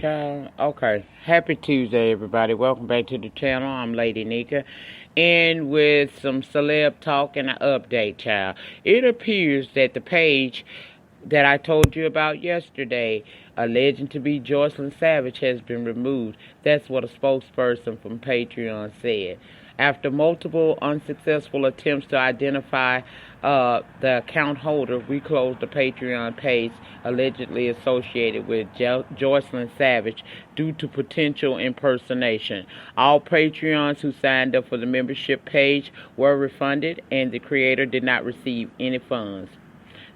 Child, okay. Happy Tuesday, everybody. Welcome back to the channel. I'm Lady Nyca. And with some celeb talk and an update, child. It appears that the page that I told you about yesterday, alleged to be Joycelyn Savage, has been removed. That's what a spokesperson from Patreon said. After multiple unsuccessful attempts to identify the account holder, we closed the Patreon page allegedly associated with Joycelyn Savage due to potential impersonation. All Patreons who signed up for the membership page were refunded, and the creator did not receive any funds.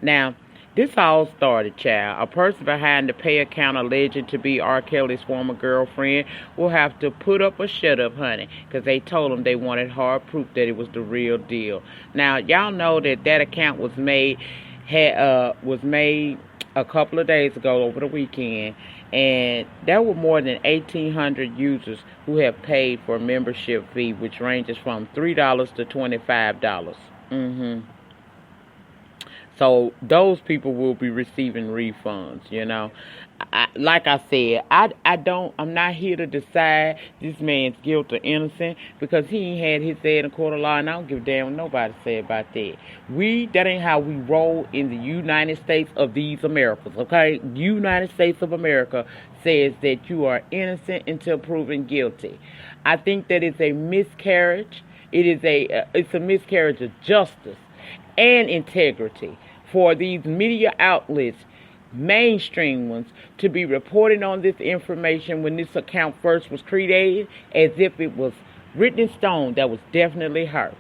Now, this all started, child. A person behind the pay account alleged to be RKelly's former girlfriend will have to put up or shut up, honey, because they told them they wanted hard proof that it was the real deal. Now, y'all know that account was made a couple of days ago over the weekend, and there were more than 1,800 users who have paid for a membership fee, which ranges from $3 to $25. So those people will be receiving refunds, you know. Like I said, I'm not here to decide this man's guilty or innocent, because he ain't had his say in a court of law, and I don't give a damn what nobody say about that. That ain't how we roll in the United States of these Americas, okay? United States of America says that you are innocent until proven guilty. I think that it's a miscarriage. It's a miscarriage of justice and integrity for these media outlets, mainstream ones, to be reporting on this information when this account first was created as if it was written in stone. That was definitely her.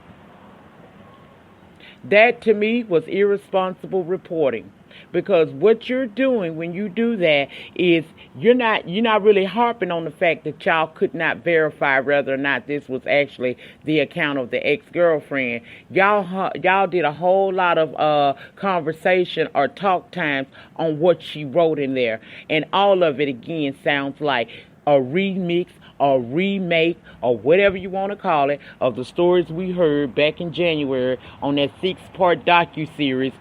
That to me was irresponsible reporting, because what you're doing when you do that is you're not really harping on the fact that y'all could not verify whether or not this was actually the account of the ex-girlfriend. Y'all did a whole lot of conversation or talk times on what she wrote in there, and all of it again sounds like a remix or remake or whatever you want to call it of the stories we heard back in January on that 6-part docuseries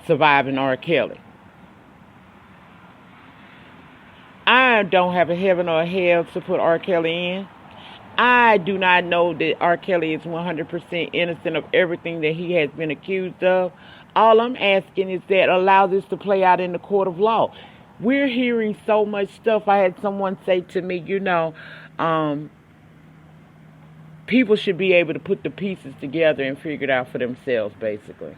Surviving R. Kelly. I don't have a heaven or a hell to put R. Kelly in. I do not know that R. Kelly is 100% innocent of everything that he has been accused of. All I'm asking is that allow this to play out in the court of law. We're hearing so much stuff. I had someone say to me, people should be able to put the pieces together and figure it out for themselves, basically,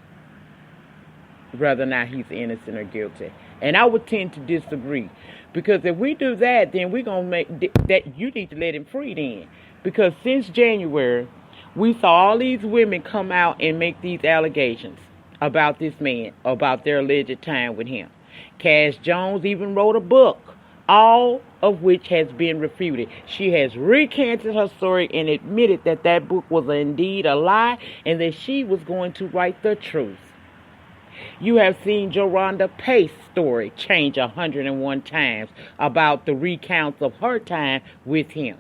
whether or not he's innocent or guilty. And I would tend to disagree, because if we do that, then we're going to make that you need to let him free then. Because since January, we saw all these women come out and make these allegations about this man, about their alleged time with him. Cash Jones even wrote a book, all of which has been refuted. She has recanted her story and admitted that that book was indeed a lie, and that she was going to write the truth. You have seen Joronda Pace's story change 101 times about the recounts of her time with him.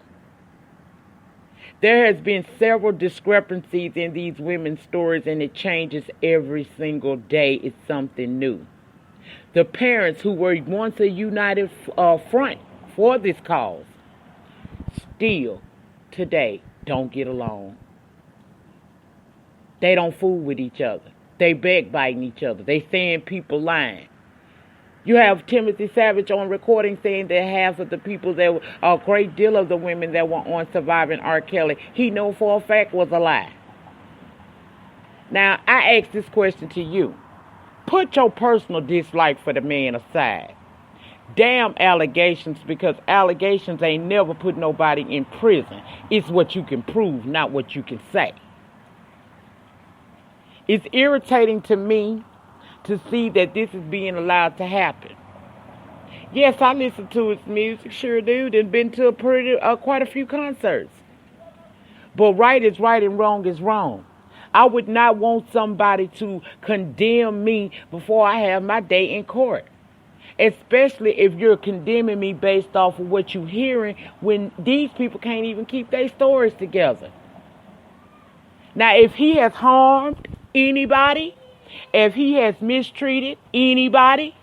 There has been several discrepancies in these women's stories, and it changes every single day. It's something new. The parents who were once a united front for this cause still today don't get along. They don't fool with each other. They backbiting each other. They saying people lying. You have Timothy Savage on recording saying that half of the people a great deal of the women that were on Surviving R. Kelly, he know for a fact was a lie. Now, I ask this question to you. Put your personal dislike for the man aside. Damn allegations, because allegations ain't never put nobody in prison. It's what you can prove, not what you can say. It's irritating to me to see that this is being allowed to happen. Yes, I listen to his music, sure do, and been to quite a few concerts. But right is right and wrong is wrong. I would not want somebody to condemn me before I have my day in court. Especially if you're condemning me based off of what you're hearing, when these people can't even keep their stories together. Now, if he has harmed anybody, if he has mistreated anybody,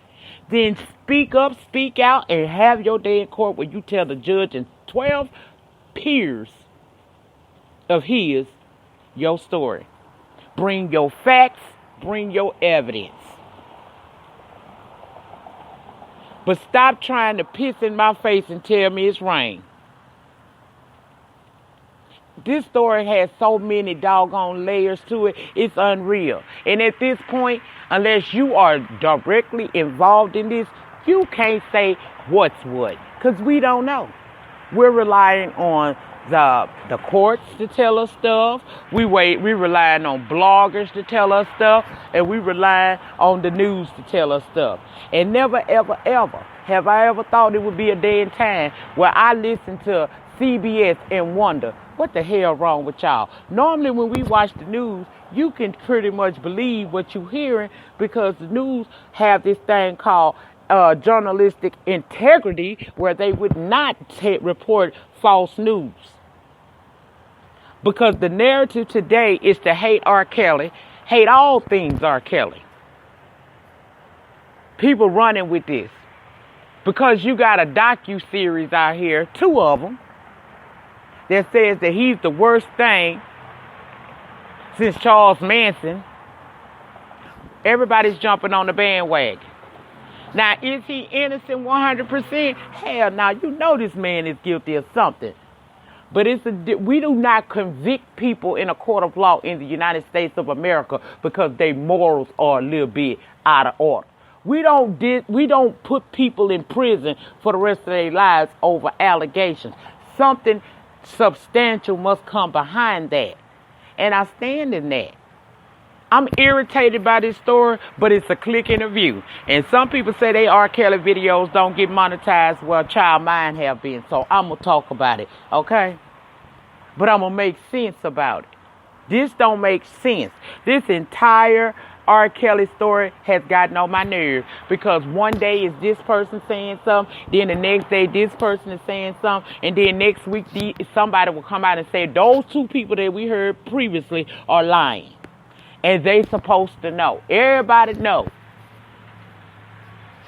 then speak up, speak out, and have your day in court where you tell the judge and 12 peers of his your story. Bring your facts, bring your evidence. But stop trying to piss in my face and tell me it's rain. This story has so many doggone layers to it, it's unreal. And at this point, unless you are directly involved in this, you can't say what's what, because we don't know. We're relying on the courts to tell us stuff. We're relying on bloggers to tell us stuff, and we relying on the news to tell us stuff. And never, ever, ever have I ever thought it would be a day and time where I listen to CBS and wonder, what the hell wrong with y'all? Normally when we watch the news, you can pretty much believe what you're hearing because the news have this thing called journalistic integrity where they would not report false news. Because the narrative today is to hate R. Kelly, hate all things R. Kelly. People running with this. Because you got a docu-series out here, 2 of them, that says that he's the worst thing since Charles Manson. Everybody's jumping on the bandwagon. Now, is he innocent 100%? Hell, now you know this man is guilty of something. But we do not convict people in a court of law in the United States of America because their morals are a little bit out of order. We don't put people in prison for the rest of their lives over allegations. Something substantial must come behind that. And I stand in that. I'm irritated by this story, but it's a click in a view. And some people say they R. Kelly videos don't get monetized. Well, child, mine have been. So I'm going to talk about it, okay? But I'm going to make sense about it. This don't make sense. This entire R. Kelly story has gotten on my nerves because one day is this person saying something, then the next day this person is saying something, and then next week somebody will come out and say those 2 people that we heard previously are lying. And they supposed to know. Everybody know.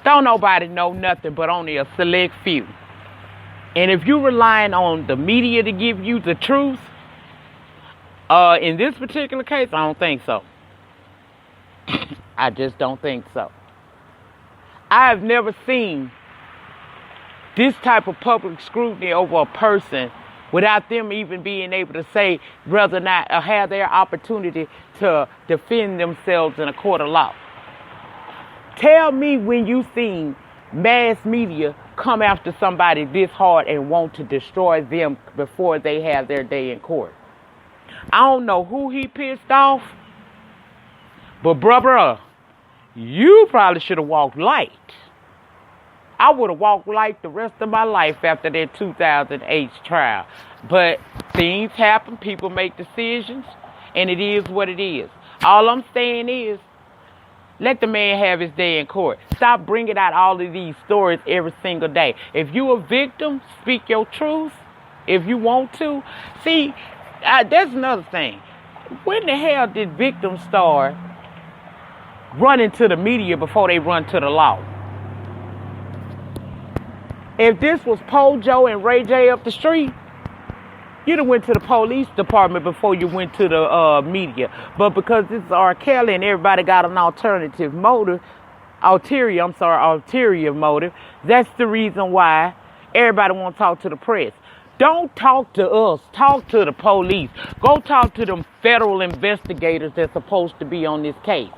Don't nobody know nothing but only a select few. And if you're relying on the media to give you the truth, in this particular case, I don't think so. I just don't think so. I have never seen this type of public scrutiny over a person without them even being able to say whether or not have their opportunity to defend themselves in a court of law. Tell me when you seen mass media come after somebody this hard and want to destroy them before they have their day in court. I don't know who he pissed off, but bruh, you probably should have walked light. I would have walked light the rest of my life after that 2008 trial. But things happen, people make decisions, and it is what it is. All I'm saying is, let the man have his day in court. Stop bringing out all of these stories every single day. If you a victim, speak your truth. If you want to. See, that's another thing. When the hell did victims start running to the media before they run to the law? If this was Po Joe and Ray J up the street, you'd have went to the police department before you went to the media. But because this is R. Kelly and everybody got an ulterior motive, that's the reason why everybody want to talk to the press. Don't talk to us. Talk to the police. Go talk to them federal investigators that's supposed to be on this case.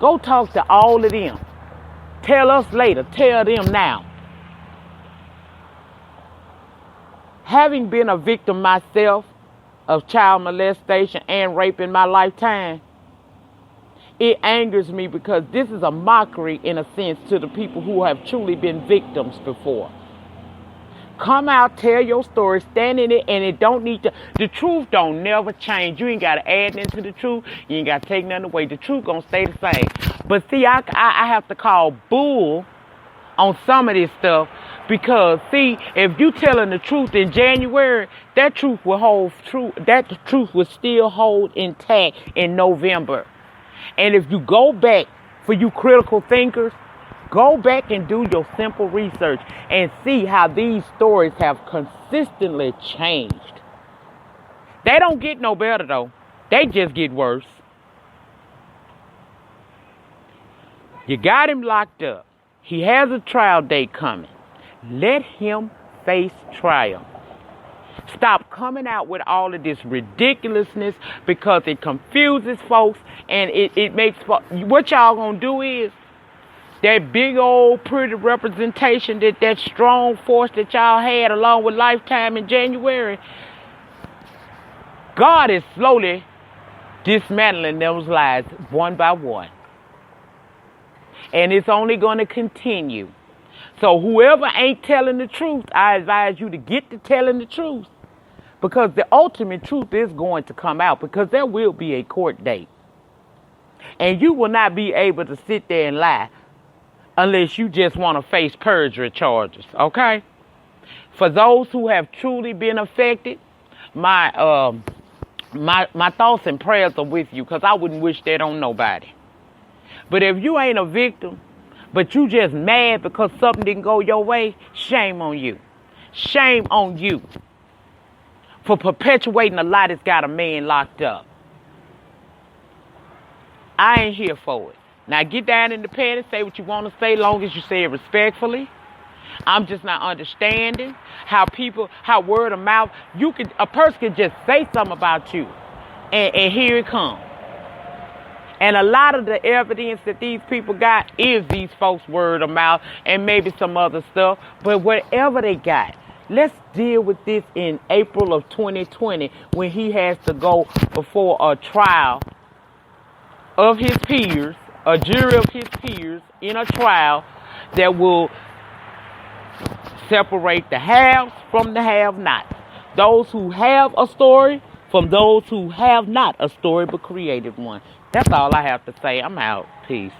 Go talk to all of them. Tell us later. Tell them now. Having been a victim myself of child molestation and rape in my lifetime, it angers me because this is a mockery, in a sense, to the people who have truly been victims before. Come out, tell your story, stand in it, and it don't need to. The truth don't never change. You ain't got to add into the truth. You ain't got to take nothing away. The truth gonna stay the same. But see, I have to call bull on some of this stuff. Because, see, if you telling the truth in January, that truth will hold true. That truth will still hold intact in November. And if you go back, for you critical thinkers, Go back and do your simple research and see how these stories have consistently changed. They don't get no better, though. They just get worse. You got him locked up. He has a trial date coming. Let him face trial. Stop coming out with all of this ridiculousness because it confuses folks and it makes... What y'all gonna do is that big old pretty representation, that strong force that y'all had along with Lifetime in January, God is slowly dismantling those lies one by one. And it's only going to continue. So whoever ain't telling the truth, I advise you to get to telling the truth. Because the ultimate truth is going to come out. Because there will be a court date. And you will not be able to sit there and lie unless you just want to face perjury charges. Okay? For those who have truly been affected, my thoughts and prayers are with you. Because I wouldn't wish that on nobody. But if you ain't a victim, but you just mad because something didn't go your way, shame on you. Shame on you for perpetuating a lie that's got a man locked up. I ain't here for it. Now get down in the pen and say what you want to say, long as you say it respectfully. I'm just not understanding how word of mouth, a person can just say something about you, and here it comes. And a lot of the evidence that these people got is these folks' word of mouth and maybe some other stuff. But whatever they got, let's deal with this in April of 2020 when he has to go before a trial of his peers, a jury of his peers in a trial that will separate the haves from the have-nots. Those who have a story from those who have not a story but created one. That's all I have to say. I'm out. Peace.